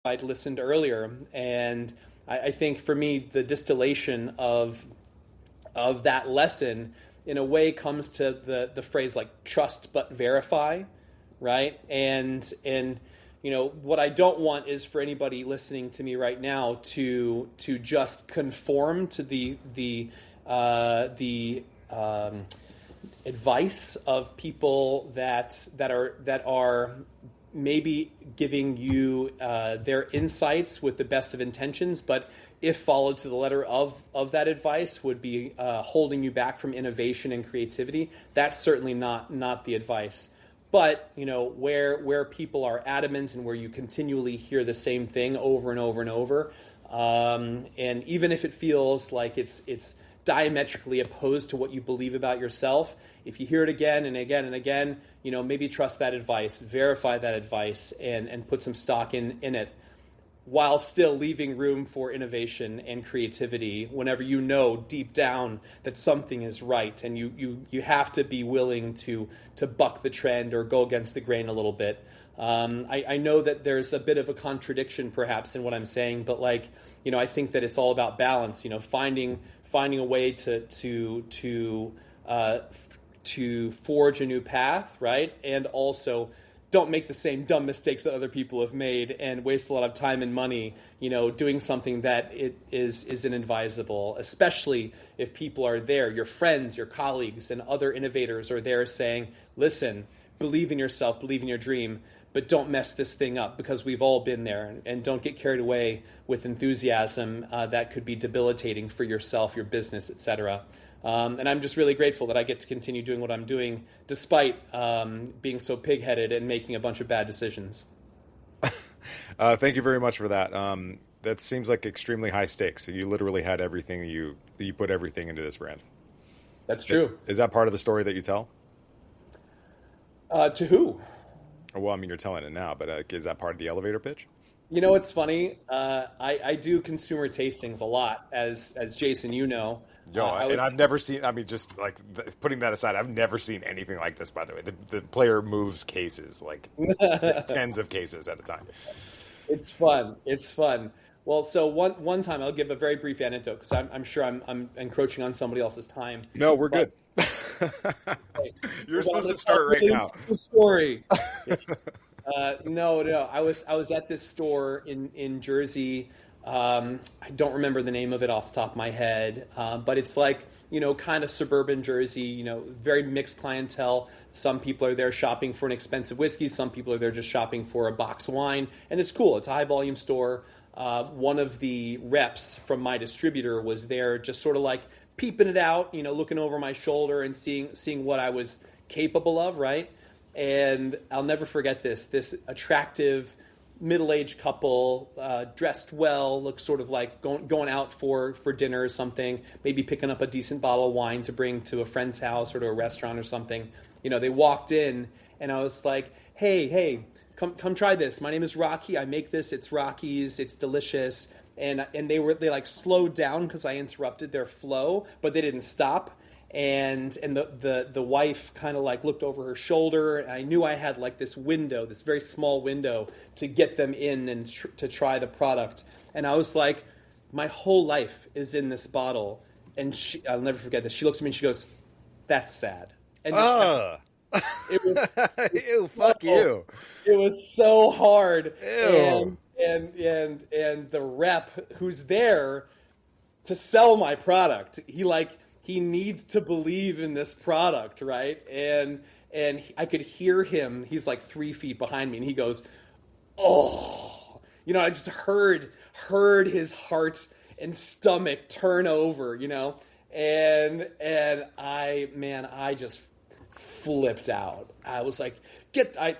I'd listened earlier, and I think for me the distillation of that lesson in a way comes to the phrase like trust but verify, right? And what I don't want is for anybody listening to me right now to just conform to the advice of people that are maybe giving you their insights with the best of intentions, but if followed to the letter of that advice would be holding you back from innovation and creativity. That's certainly not the advice. But where people are adamant and where you continually hear the same thing over and over and over, and even if it feels like it's diametrically opposed to what you believe about yourself, if you hear it again and again and again, maybe trust that advice, verify that advice, and put some stock in it, while still leaving room for innovation and creativity whenever you know deep down that something is right, and you have to be willing to buck the trend or go against the grain a little bit. I know that there's a bit of a contradiction perhaps in what I'm saying, but I think that it's all about balance, finding a way to forge a new path, right? And also don't make the same dumb mistakes that other people have made and waste a lot of time and money, doing something that it is inadvisable, especially if people are there, your friends, your colleagues, and other innovators are there saying, listen, believe in yourself, believe in your dream, but don't mess this thing up, because we've all been there, and don't get carried away with enthusiasm that could be debilitating for yourself, your business, etc. And I'm just really grateful that I get to continue doing what I'm doing despite being so pig-headed and making a bunch of bad decisions. Thank you very much for that. That seems like extremely high stakes. You literally had everything, you put everything into this brand. That's true. Is that part of the story that you tell? To who? Well, I mean, you're telling it now, but is that part of the elevator pitch? It's funny. I do consumer tastings a lot, as Jason, And I've never seen, just like putting that aside, I've never seen anything like this, by the way. The player moves cases, like tens of cases at a time. It's fun. Well, so one time I'll give a very brief anecdote, because I'm sure I'm encroaching on somebody else's time. No, we're good. You're supposed to start right now. Story. No. I was at this store in Jersey. I don't remember the name of it off the top of my head, but it's like, kind of suburban Jersey, very mixed clientele. Some people are there shopping for an expensive whiskey. Some people are there just shopping for a box of wine. And it's cool. It's a high volume store. One of the reps from my distributor was there just sort of like peeping it out, looking over my shoulder and seeing what I was capable of, right? And I'll never forget this attractive middle-aged couple, dressed well, looks sort of like going out for dinner or something, maybe picking up a decent bottle of wine to bring to a friend's house or to a restaurant or something. They walked in, and I was like, hey, come try this. My name is Rocky. I make this. It's Rocky's. It's delicious. And they like slowed down because I interrupted their flow, but they didn't stop. And the wife kind of like looked over her shoulder, and I knew I had like this window, this very small window to get them in and to try the product. And I was like, my whole life is in this bottle. And I'll never forget this. She looks at me and she goes, "That's sad." And it was ew, fuck you. It was so hard. Ew. And the rep who's there to sell my product, he needs to believe in this product, right? And I could hear him. He's like 3 feet behind me, and he goes, "Oh," I just heard his heart and stomach turn over, and I just flipped out. I was like,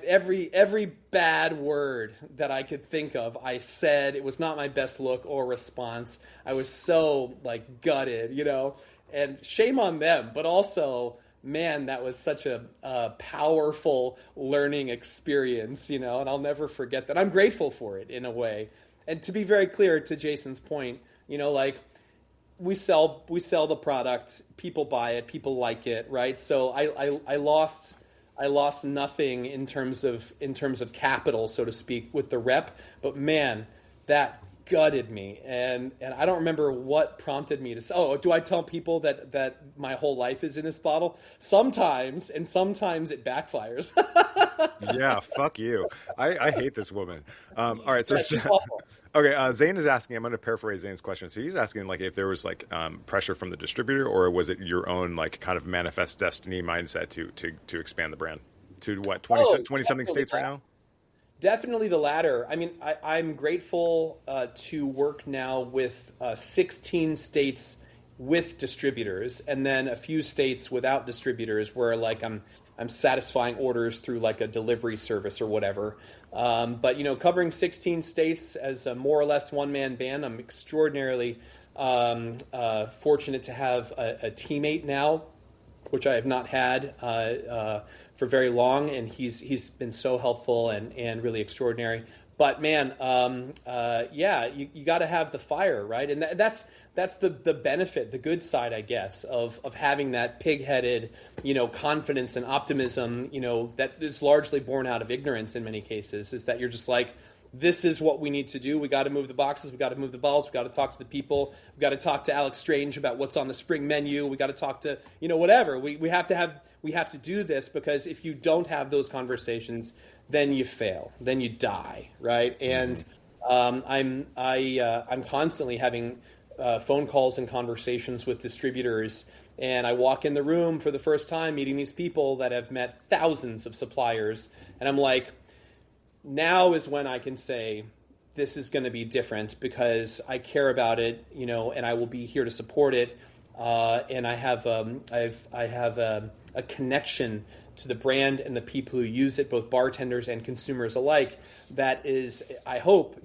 every bad word that I could think of, I said. It was not my best look or response. I was so like gutted, and shame on them, but also, man, that was such a powerful learning experience, and I'll never forget that. I'm grateful for it in a way. And to be very clear, to Jason's point, we sell the product, people buy it, people like it, right? So I lost I lost nothing in terms of capital, so to speak, with the rep. But man, that gutted me, and I don't remember what prompted me to say, oh, do I tell people that my whole life is in this bottle? Sometimes, and sometimes it backfires. Yeah, fuck you. I hate this woman. All right, so That's awful. okay, Zane is asking. I'm going to paraphrase Zane's question. So he's asking like if there was like pressure from the distributor, or was it your own like kind of manifest destiny mindset to expand the brand to what 20 something states right now? Definitely the latter. I mean, I'm grateful to work now with 16 states with distributors, and then a few states without distributors, where like I'm satisfying orders through like a delivery service or whatever. But covering 16 states as a more or less one-man band, I'm extraordinarily fortunate to have a teammate now, which I have not had for very long, and he's been so helpful and really extraordinary. But man, you got to have the fire, right? And that's the benefit, the good side, I guess, of having that pig-headed, confidence and optimism, that is largely born out of ignorance in many cases, is that you're just like, this is what we need to do. We got to move the boxes. We got to move the balls. We got to talk to the people. We got to talk to Alex Strange about what's on the spring menu. We got to talk to whatever. We have to do this, because if you don't have those conversations, then you fail. Then you die, right? And I'm constantly having phone calls and conversations with distributors, and I walk in the room for the first time meeting these people that have met thousands of suppliers, and I'm like, now is when I can say this is going to be different, because I care about it, and I will be here to support it. And I have a connection to the brand and the people who use it, both bartenders and consumers alike, that is, I hope,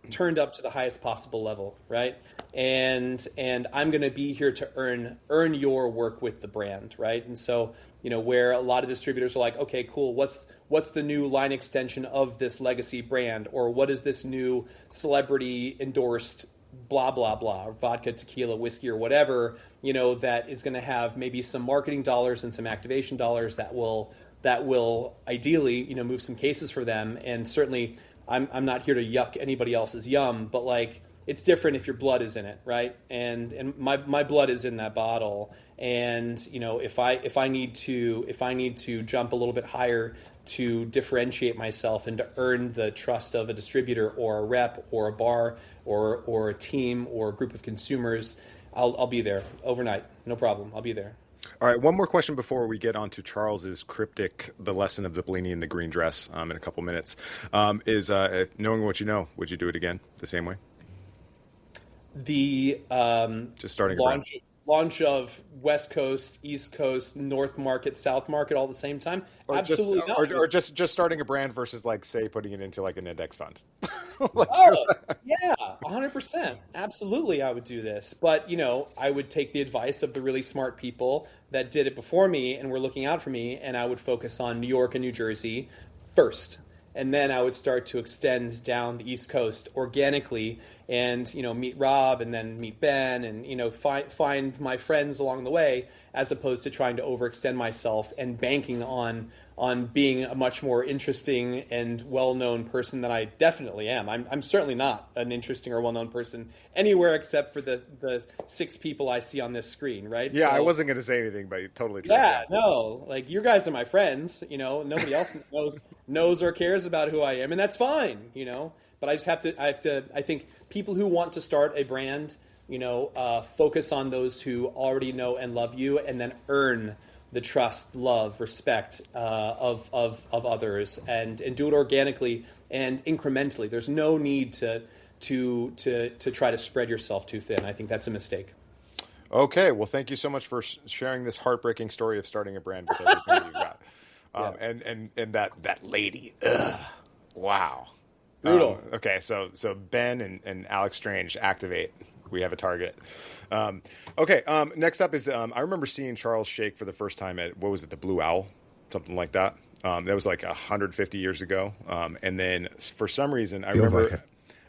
turned up to the highest possible level, right? And I'm going to be here to earn your work with the brand, right? And so, where a lot of distributors are like, okay, cool, what's the new line extension of this legacy brand, or what is this new celebrity endorsed blah blah blah, vodka, tequila, whiskey, or whatever, that is going to have maybe some marketing dollars and some activation dollars that will ideally move some cases for them. And certainly I'm not here to yuck anybody else's yum, but like, it's different if your blood is in it, right? And my blood is in that bottle. And if I need to jump a little bit higher to differentiate myself and to earn the trust of a distributor or a rep or a bar or a team or a group of consumers, I'll be there overnight, no problem. I'll be there. All right, one more question before we get on to Charles's cryptic "The Lesson of the Bellini in the Green Dress" in a couple minutes. Is knowing what you know, would you do it again the same way? The just starting launch of West Coast, East Coast, North Market, South Market all at the same time? Or absolutely not. Or just starting a brand versus like say putting it into like an index fund. Yeah, 100%. Absolutely, I would do this. But I would take the advice of the really smart people that did it before me and were looking out for me, and I would focus on New York and New Jersey first. And then I would start to extend down the East Coast organically, and meet Rob, and then meet Ben, and find my friends along the way, as opposed to trying to overextend myself and banking on being a much more interesting and well-known person than I definitely am. I'm certainly not an interesting or well-known person anywhere except for the 6 people I see on this screen, right? Yeah, so, I wasn't going to say anything, but totally true. Yeah, no, like you guys are my friends. Nobody else knows or cares about who I am, and that's fine. But I think people who want to start a brand, focus on those who already know and love you, and then earn the trust, love, respect of others, and do it organically and incrementally. There's no need to try to spread yourself too thin. I think that's a mistake. Okay, well, thank you so much for sharing this heartbreaking story of starting a brand with everything you got. And that lady, wow, brutal. Okay, so Ben and Alex Strange, activate. We have a target. Okay, next up is I remember seeing Charles shake for the first time at, what was it, the Blue Owl? Something like that. That was like 150 years ago. And then for some reason, I remember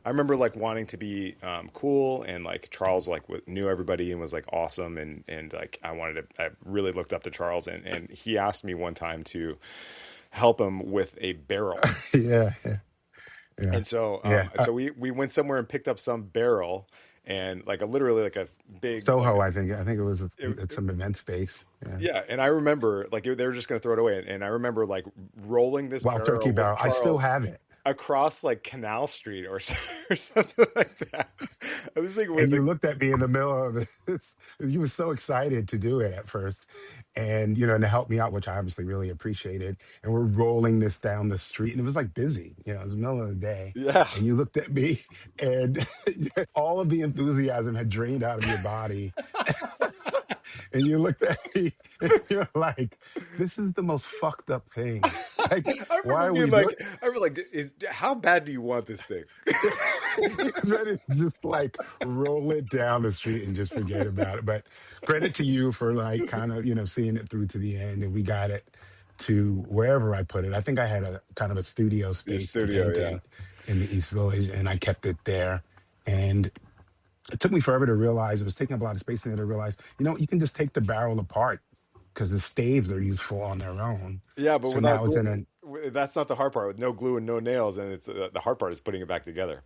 I remember like wanting to be cool, and like Charles like knew everybody and was like awesome, and like I really looked up to Charles, and he asked me one time to help him with a barrel. Yeah, yeah, yeah, And so, yeah. so we went somewhere and picked up some barrel, and like literally like a big like Soho, I think it was at it, some event space. Yeah. yeah. And I remember like they were just going to throw it away, and I remember like rolling this Wild Turkey barrel with Barrel. I still Charles have it. across like Canal Street or, or something like that. I was thinking, And you looked at me in the middle of this. You were so excited to do it at first, and and to help me out, which I obviously really appreciated. And we're rolling this down the street, and it was like busy. It was the middle of the day, yeah. and you looked at me, and all of the enthusiasm had drained out of your body. And you looked at me, and you're like, "This is the most fucked up thing. Like, I why remember are we being doing?" like, how bad do you want this thing? He was ready to just like roll it down the street and just forget about it. But credit to you for like kind of seeing it through to the end, and we got it to wherever I put it. I think I had a kind of a studio Your space to studio, paint yeah. in the East Village, and I kept it there. And it took me forever to realize it was taking up a lot of space, and then to realize, you can just take the barrel apart because the staves are useful on their own. Yeah, but So without now it's in glue, a that's not the hard part. With no glue and no nails, and it's the hard part is putting it back together.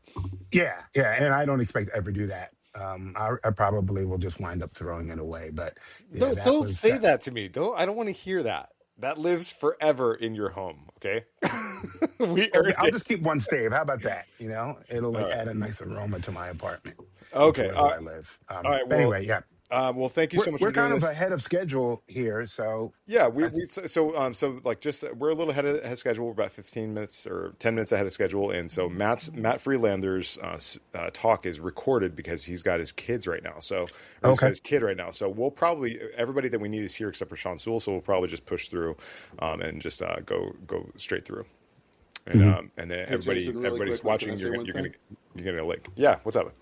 yeah, and I don't expect to ever do that. I probably will just wind up throwing it away. But yeah, Don't say that to me. I don't want to hear that. That lives forever in your home. Okay, we Okay, earned I'll it. just keep one stave. How about that? It'll like All right. add a nice aroma to my apartment, or to Okay. wherever I live. All right. But Well, anyway, yeah, well, thank you so much we're for doing kind of this. ahead of schedule here. So Yeah, I so like just we're a little ahead of schedule. We're about 15 minutes or 10 minutes ahead of schedule, and so Matt Freelander's talk is recorded because he's got his kids right now. So or he's got okay, his kid right now. So we'll probably everybody that we need is here except for Sean Sewell. So we'll probably just push through, and just go straight through. And hmm and then Hey, Jason, really everybody's quickly, can watching. I say You're one gonna thing? you're gonna like what's up?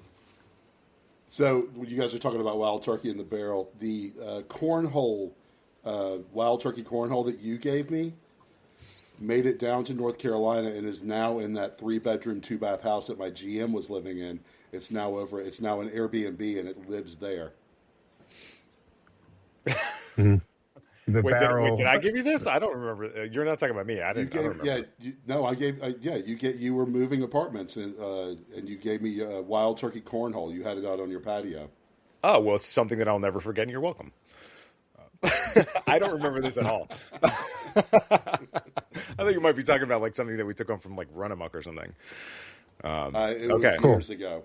So when you guys are talking about wild turkey in the barrel, the cornhole, wild turkey cornhole that you gave me made it down to North Carolina and is now in that 3-bedroom, 2-bath house that my GM was living in. It's now an Airbnb and it lives there. hmm the Did barrel. I give you this? I don't remember. You're not talking about me. I You don't gave, remember. you were moving apartments and you gave me a wild turkey cornhole. You had it out on your patio. Oh, well, it's something that I'll never forget, and you're welcome. I don't remember this at all. I think you might be talking about like something that we took on from like Run-Amok or something. It Okay. was Cool. years ago.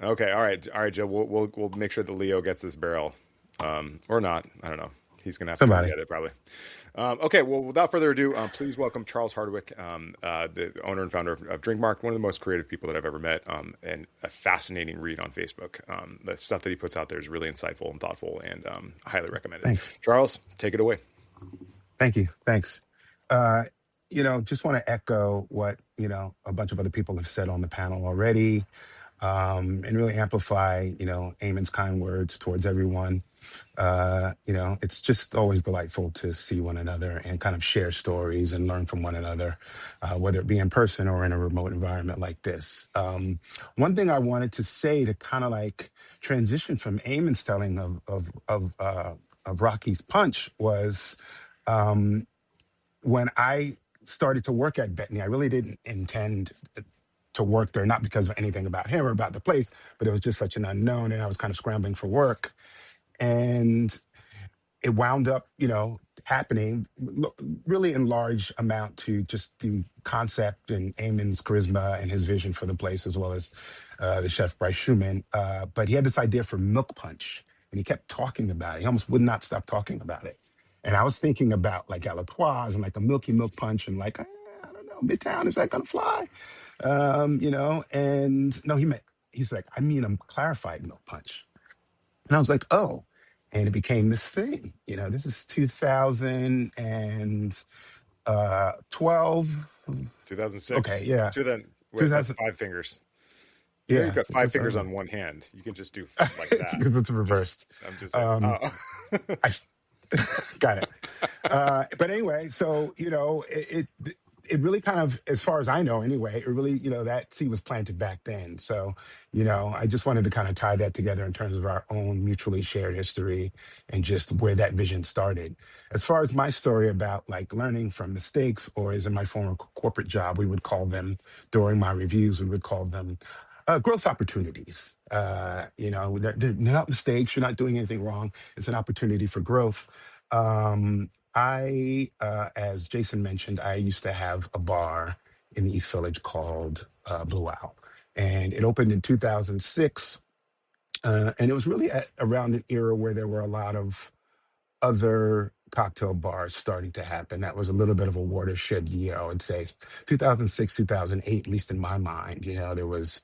Okay. All right, Joe. We'll make sure that Leo gets this barrel, or not. I don't know. He's gonna have to go Somebody. get it probably. Okay. Well, without further ado, please welcome Charles Hardwick, the owner and founder of Drinkmark, one of the most creative people that I've ever met, and a fascinating read on Facebook. The stuff that he puts out there is really insightful and thoughtful, and highly recommended. Thanks. Charles, take it away. Thank you. Thanks. Just want to echo what a bunch of other people have said on the panel already, and really amplify Eamon's kind words towards everyone. It's just always delightful to see one another and kind of share stories and learn from one another, whether it be in person or in a remote environment like this. One thing I wanted to say to kind of like transition from Eamon's telling of Rocky's punch was, when I started to work at Bettany, I really didn't intend to work there, not because of anything about him or about the place, but it was just such an unknown, and I was kind of scrambling for work. And it wound up, happening really in large amount to just the concept and Eamon's charisma and his vision for the place, as well as the chef Bryce Schumann. But he had this idea for milk punch, and he kept talking about it. He almost would not stop talking about it. And I was thinking about like Alatoirs and like a milky milk punch, and like, I don't know, Midtown, is that gonna fly? And no, he's like, I mean, a clarified milk punch. And I was like, oh. And it became this thing. This is 2012. 2006. Okay, yeah. Wait, that's 2000, five fingers. You've yeah. got five fingers on one hand. You can just do like that. It's reversed. I'm just saying. Um, I got it. But anyway, so it really kind of, as far as I know anyway, it really, that seed was planted back then. So, I just wanted to kind of tie that together in terms of our own mutually shared history and just where that vision started. As far as my story about like learning from mistakes, or as in my former corporate job, we would call them, during my reviews, we would call them growth opportunities. They're not mistakes. You're not doing anything wrong. It's an opportunity for growth. As Jason mentioned, I used to have a bar in the East Village called Blue Owl, and it opened in 2006. And it was really around an era where there were a lot of other cocktail bars starting to happen. That was a little bit of a watershed year, I would say. 2006, 2008, at least in my mind. There was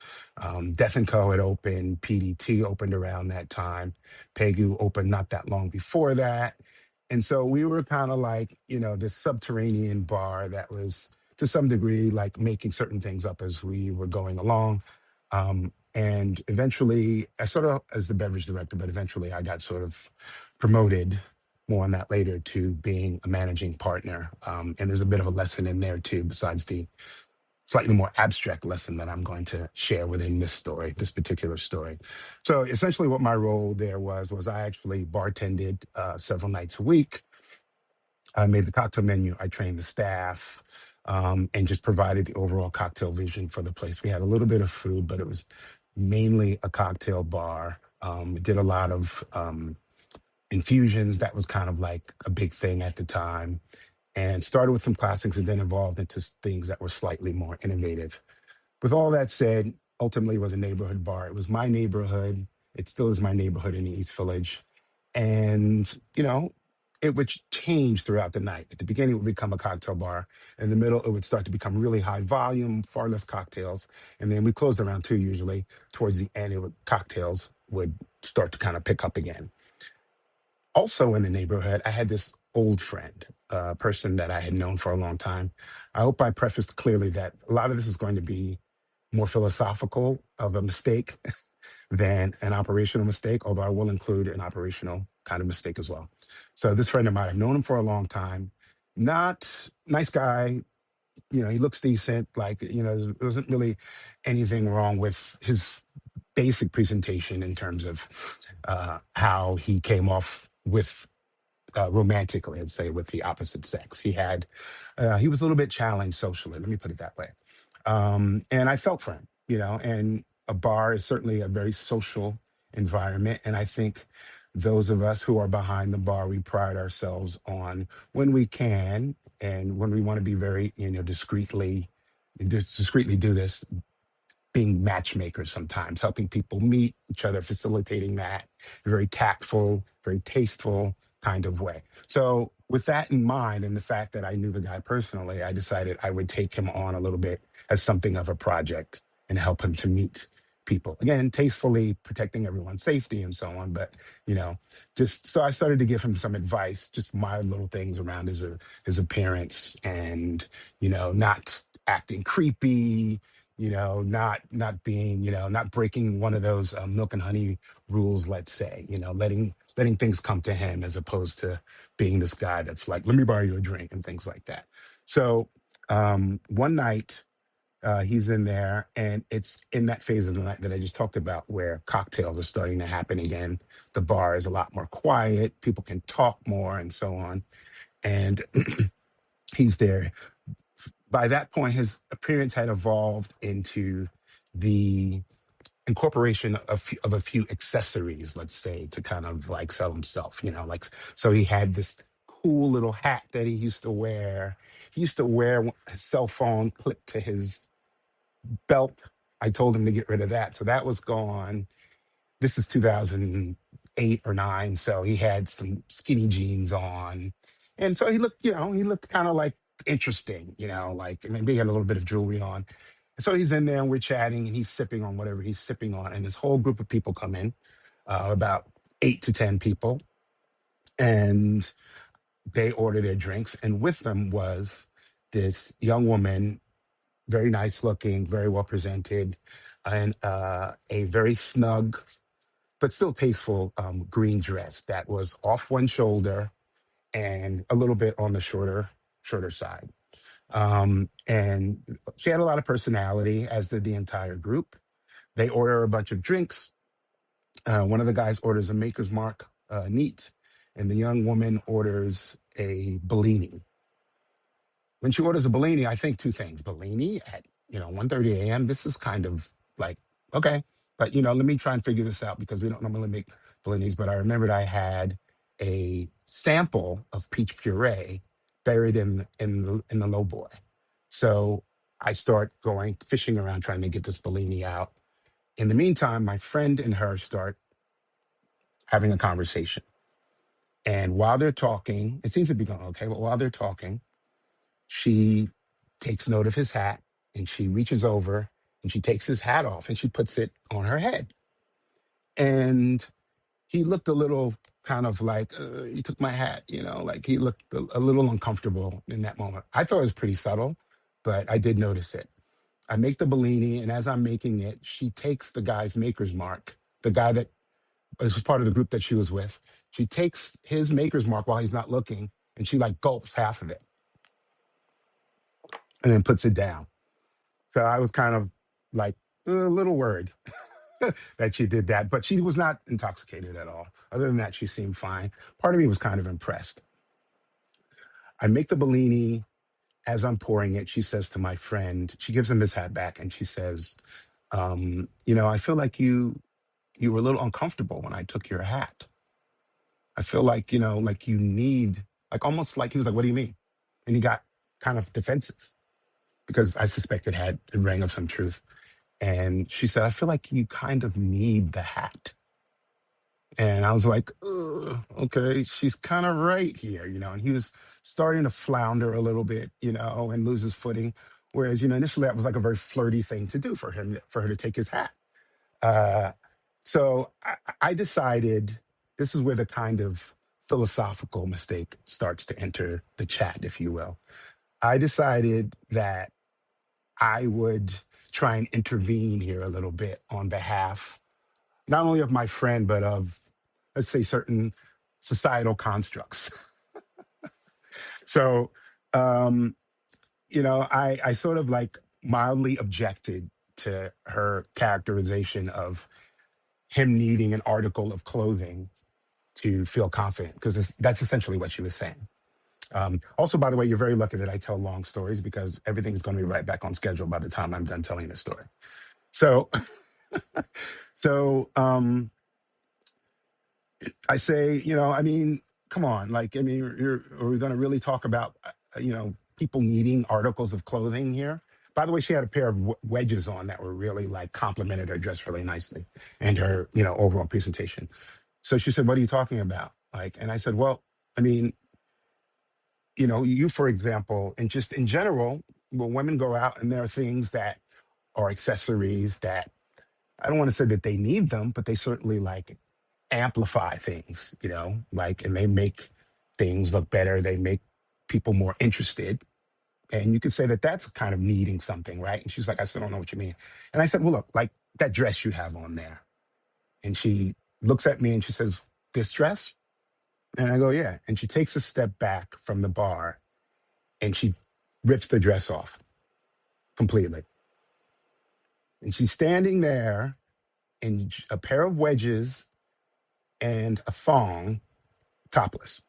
Death and Co. had opened, PDT opened around that time, Pegu opened not that long before that. And so we were kind of like, this subterranean bar that was to some degree like making certain things up as we were going along. And eventually, I sort of, as the beverage director, but eventually I got sort of promoted, more on that later, to being a managing partner. And there's a bit of a lesson in there too, besides the slightly more abstract lesson that I'm going to share within this particular story. So essentially what my role there was I actually bartended several nights a week. I made the cocktail menu, I trained the staff, and just provided the overall cocktail vision for the place. We had a little bit of food, but it was mainly a cocktail bar. Did a lot of infusions. That was kind of like a big thing at the time, and started with some classics and then evolved into things that were slightly more innovative. With all that said, ultimately it was a neighborhood bar. It was my neighborhood. It still is my neighborhood in the East Village. And, it would change throughout the night. At the beginning, it would become a cocktail bar. In the middle, it would start to become really high volume, far less cocktails. And then we closed around 2 usually. Towards the end, cocktails would start to kind of pick up again. Also in the neighborhood, I had this old friend, a person that I had known for a long time. I hope I prefaced clearly that a lot of this is going to be more philosophical of a mistake than an operational mistake, although I will include an operational kind of mistake as well. So this friend of mine, I've known him for a long time. Not nice guy, he looks decent. Like, there wasn't really anything wrong with his basic presentation in terms of how he came off with romantically, I'd say, with the opposite sex. He was a little bit challenged socially, let me put it that way. And I felt for him, and a bar is certainly a very social environment. And I think those of us who are behind the bar, we pride ourselves on, when we can and when we want to be very, discreetly do this, being matchmakers sometimes, helping people meet each other, facilitating that, a very tactful, very tasteful kind of way. So with that in mind, and the fact that I knew the guy personally, I decided I would take him on a little bit as something of a project and help him to meet people. Again, tastefully, protecting everyone's safety and so on. But, just so I started to give him some advice, just my little things around his appearance and, not acting creepy, not being, not breaking one of those milk and honey rules, let's say, letting things come to him as opposed to being this guy that's like, let me buy you a drink and things like that. So one night he's in there, and it's in that phase of the night that I just talked about where cocktails are starting to happen again. The bar is a lot more quiet. People can talk more and so on. And he's there. By that point, his appearance had evolved into the incorporation of a few accessories, let's say, to kind of like sell himself, like, so he had this cool little hat that he used to wear. He used to wear his cell phone clipped to his belt. I told him to get rid of that. So that was gone. This is 2008 or nine. So he had some skinny jeans on. And so he looked kind of like interesting, like maybe he had a little bit of jewelry on. So he's in there and we're chatting and he's sipping on whatever he's sipping on. And this whole group of people come in, about 8 to 10 people, and they order their drinks. And with them was this young woman, very nice looking, very well presented, and a very snug, but still tasteful green dress that was off one shoulder and a little bit on the shorter side. And she had a lot of personality, as did the entire group. They order a bunch of drinks. One of the guys orders a Maker's Mark neat, and the young woman orders a Bellini. When she orders a Bellini, I think two things. Bellini at 1:30 a.m. This is kind of like, okay, but let me try and figure this out because we don't normally make Bellinis. But I remembered I had a sample of peach puree buried in the low boy. So I start going fishing around trying to get this Bellini out. In the meantime, my friend and her start having a conversation. And while they're talking, it seems to be going okay, but while they're talking, she takes note of his hat and she reaches over and she takes his hat off and she puts it on her head. And he looked a little kind of like, you took my hat, like he looked a little uncomfortable in that moment. I thought it was pretty subtle, but I did notice it. I make the Bellini, and as I'm making it, she takes the guy's Maker's Mark, the guy that was part of the group that she was with. She takes his Maker's Mark while he's not looking, and she like gulps half of it and then puts it down. So I was kind of like a little worried that she did that, but she was not intoxicated at all. Other than that, she seemed fine. Part of me was kind of impressed. I make the Bellini. As I'm pouring it, she says to my friend, she gives him his hat back and she says, I feel like you were a little uncomfortable when I took your hat. I feel like, like you need, like almost like he was like, what do you mean? And he got kind of defensive because I suspect it rang of some truth. And she said, I feel like you kind of need the hat. And I was like, ugh, okay, she's kind of right here, and he was starting to flounder a little bit, and lose his footing. Whereas, initially that was like a very flirty thing to do for her to take his hat. Uh, so I decided this is where the kind of philosophical mistake starts to enter the chat, if you will. I decided that I would try and intervene here a little bit on behalf not only of my friend, but of, let's say, certain societal constructs. So, I sort of like mildly objected to her characterization of him needing an article of clothing to feel confident, because that's essentially what she was saying. Also, by the way, you're very lucky that I tell long stories because everything's going to be right back on schedule by the time I'm done telling the story. So, so I say, come on, like, are we going to really talk about, people needing articles of clothing here? By the way, she had a pair of wedges on that were really like complimented her dress really nicely and her, overall presentation. So she said, what are you talking about? Like, and I said, well, I mean, you, for example, and just in general, when women go out and there are things that are accessories that I don't want to say that they need them, but they certainly like amplify things, like, and they make things look better. They make people more interested. And you could say that that's kind of needing something, right? And she's like, I still don't know what you mean. And I said, well, look, like that dress you have on there. And she looks at me and she says, this dress? And I go, yeah. And she takes a step back from the bar and she rips the dress off completely. And she's standing there in a pair of wedges and a thong, topless.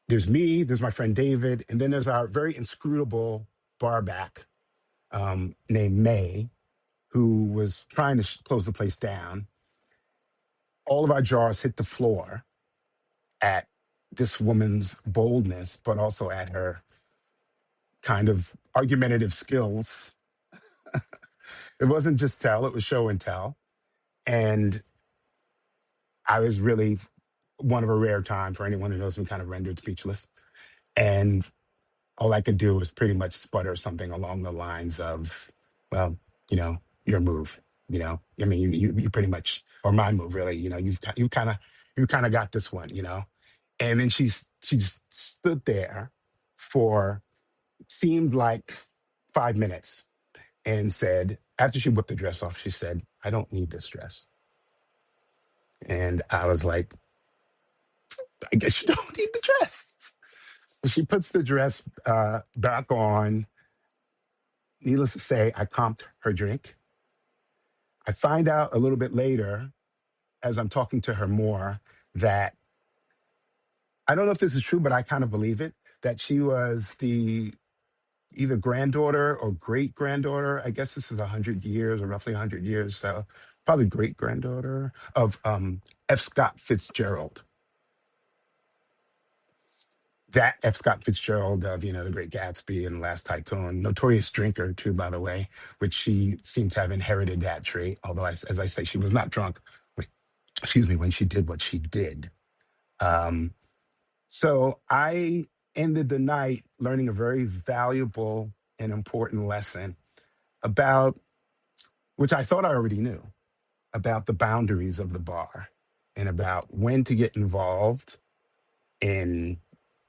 There's me, there's my friend David, and then there's our very inscrutable barback named May, who was trying to close the place down. All of our jars hit the floor at this woman's boldness, but also at her kind of argumentative skills. It wasn't just tell, it was show and tell. And I was really one of a rare time, for anyone who knows me, kind of rendered speechless. And all I could do was pretty much sputter something along the lines of, well, your move, I mean, you pretty much, or my move really, you kind of got this one, and then she stood there for, seemed like 5 minutes and said, after she whipped the dress off, she said, I don't need this dress. And I was like, I guess you don't need the dress. She puts the dress back on. Needless to say, I comped her drink. I find out a little bit later, as I'm talking to her more, that I don't know if this is true, but I kind of believe it, that she was the either granddaughter or great granddaughter. I guess this is 100 years or roughly 100 years. So probably great granddaughter of F. Scott Fitzgerald. That F. Scott Fitzgerald of, The Great Gatsby and Last Tycoon, notorious drinker too, by the way, which she seemed to have inherited that trait. Although, as I say, she was not drunk, excuse me, when she did what she did. Um, so I ended the night learning a very valuable and important lesson about, which I thought I already knew, about the boundaries of the bar and about when to get involved in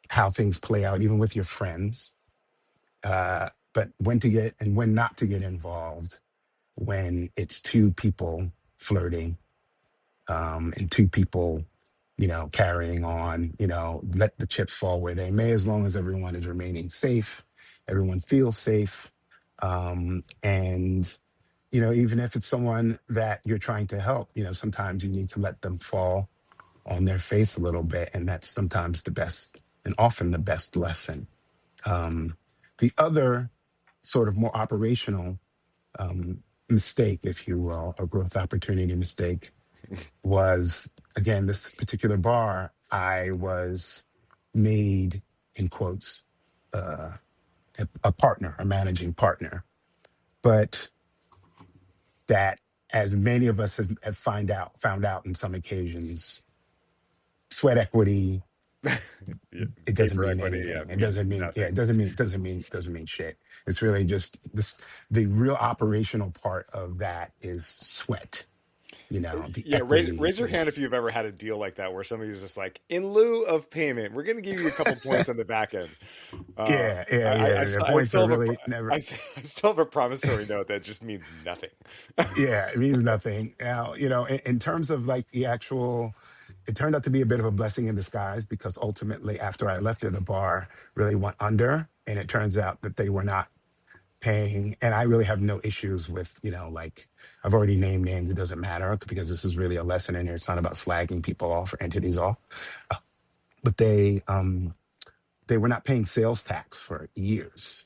how things play out, even with your friends, but when to get and when not to get involved when it's two people flirting, and two people, carrying on, let the chips fall where they may, as long as everyone is remaining safe, everyone feels safe. And, even if it's someone that you're trying to help, sometimes you need to let them fall on their face a little bit. And that's sometimes the best and often the best lesson. The other sort of more operational mistake, if you will, a growth opportunity mistake, was again this particular bar. I was made, in quotes, a partner, a managing partner, but that, as many of us have found out in some occasions, sweat equity, Yeah, it doesn't paper mean equity, yeah, anything. It means doesn't mean, yeah, nothing. it doesn't mean shit. It's really just this. The real operational part of that is sweat. The Yeah, equity raise your hand if is, you've ever had a deal like that where somebody was just like, in lieu of payment, we're going to give you a couple points on the back end. yeah, yeah, I, yeah. The I points are still have really never. I still have a promissory note that just means nothing. Yeah, it means nothing. Now, in terms of like the actual, it turned out to be a bit of a blessing in disguise because ultimately, after I left it, the bar really went under, and it turns out that they were not paying. And I really have no issues with, like I've already named names. It doesn't matter because this is really a lesson in here. It's not about slagging people off or entities off, but they were not paying sales tax for years,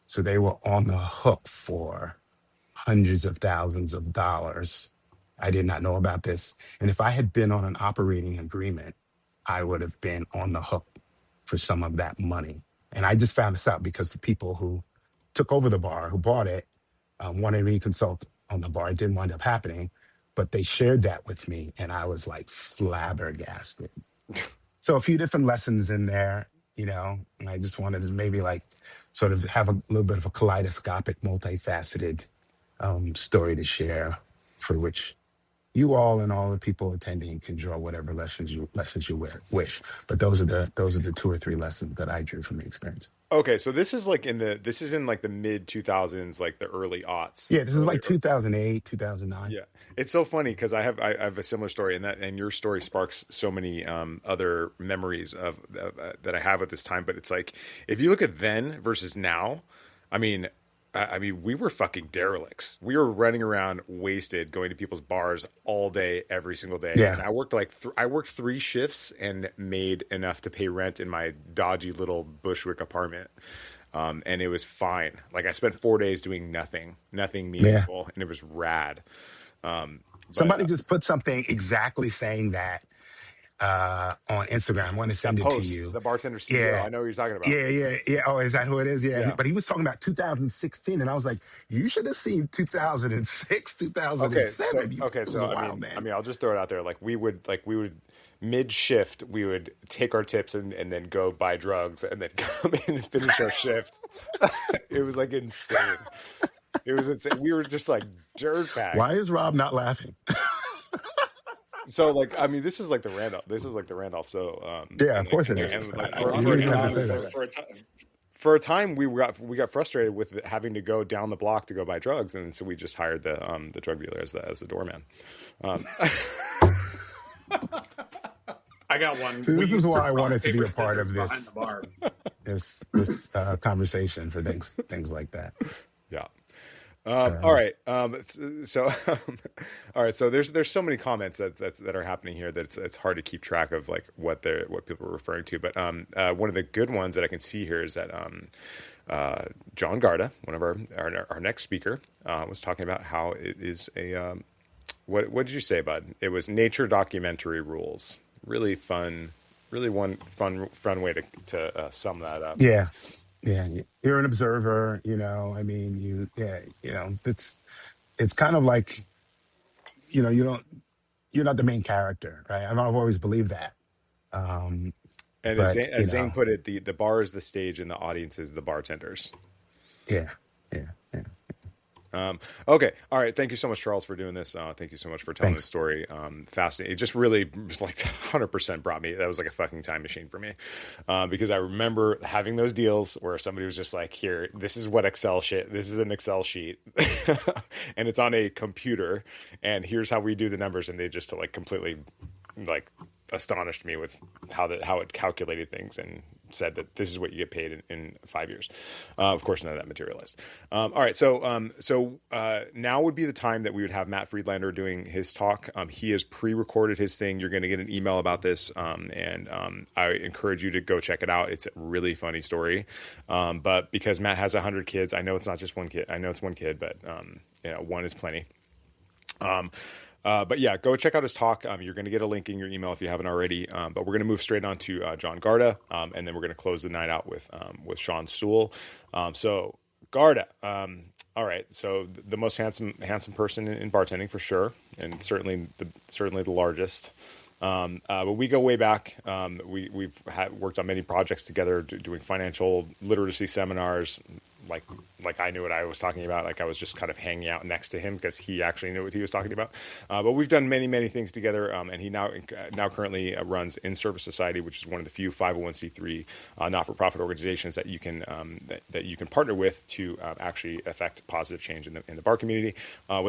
so they were on the hook for hundreds of thousands of dollars. I did not know about this. And if I had been on an operating agreement, I would have been on the hook for some of that money. And I just found this out because the people who took over the bar, who bought it, wanted me to consult on the bar. It didn't wind up happening, but they shared that with me. And I was like flabbergasted. So a few different lessons in there, and I just wanted to maybe like sort of have a little bit of a kaleidoscopic, multifaceted story to share, for which you all and all the people attending can draw whatever wish. But those are the two or three lessons that I drew from the experience. Okay, so this is in like the mid 2000s, like the early aughts, Yeah, like this is early. like 2008, 2009. Yeah, it's so funny because I have a similar story, and your story sparks so many other memories of that I have at this time. But it's like if you look at then versus now, I mean, we were fucking derelicts. We were running around wasted, going to people's bars all day, every single day. And Yeah. I worked like I worked 3 shifts and made enough to pay rent in my dodgy little Bushwick apartment. And it was fine. Like I spent 4 days doing nothing Yeah. meaningful, and it was rad. But Somebody just put something exactly saying that on Instagram. I want to that send it to post, you. the bartender CEO, Yeah. I know what you're talking about. Yeah, yeah, yeah. Oh, is that who it is? Yeah. Yeah. But he was talking about 2016, and I was like, you should have seen 2006, Okay, 2007. It was a wild, I man. mean, I'll just throw it out there. Like we would mid shift, we would take our tips and then go buy drugs and then come in and finish our shift. It was like insane. It was insane. We were just like dirtbags. Why is Rob not laughing? So like, I mean, this is like the Randolph. This is like the Randolph. So Yeah, and of like course it is. and like You didn't have to say that. for a time we got frustrated with having to go down the block to go buy drugs, and so we just hired the drug dealer as the doorman. I got one. We This is used to why I rock, wanted to be paper, a part scissors of behind the bar. this conversation for things like that. Yeah. Uh, All right. So, all right. So there's so many comments that are happening here that it's hard to keep track of like what people are referring to. But one of the good ones that I can see here is that John Garda, one of our next speaker, was talking about how it is a what did you say, bud? It was nature documentary rules. Really fun. Really one fun way to sum that up. yeah, yeah. You're an observer. I mean, it's kind of like you're not the main character, right? I've always believed that. Um, And but As Zane put it, the bar is the stage and the audience is the bartenders. yeah, yeah, yeah. Okay. All right. Thank you so much, Charles, for doing this. Thank you so much for telling the Thanks. story. Fascinating. It just really like 100% brought me. That was like a fucking time machine for me. Because I remember having those deals where somebody was just like, here, this is what this is an Excel sheet and it's on a computer and here's how we do the numbers. And they just like completely like astonished me with how it calculated things and said that this is what you get paid in 5 years. Of course, none of that materialized. All right, so now would be the time that we would have Matt Friedlander doing his talk. He has pre-recorded his thing. You're going to get an email about this, and I encourage you to go check it out. It's a really funny story. But because Matt has 100 kids, I know it's not just one kid. I know it's one kid, but one is plenty. But yeah, go check out his talk. You're going to get a link in your email if you haven't already. But we're going to move straight on to John Garda, and then we're going to close the night out with Sean Sewell. So Garda, all right. So the most handsome person in bartending for sure, and certainly the largest. But we go way back. We've worked on many projects together, doing financial literacy seminars. Like I knew what I was talking about. Like I was just kind of hanging out next to him because he actually knew what he was talking about. But we've done many things together. And he now currently runs In Service Society, which is one of the few 501c3 not-for-profit organizations that you can partner with to actually affect positive change in the bar community. With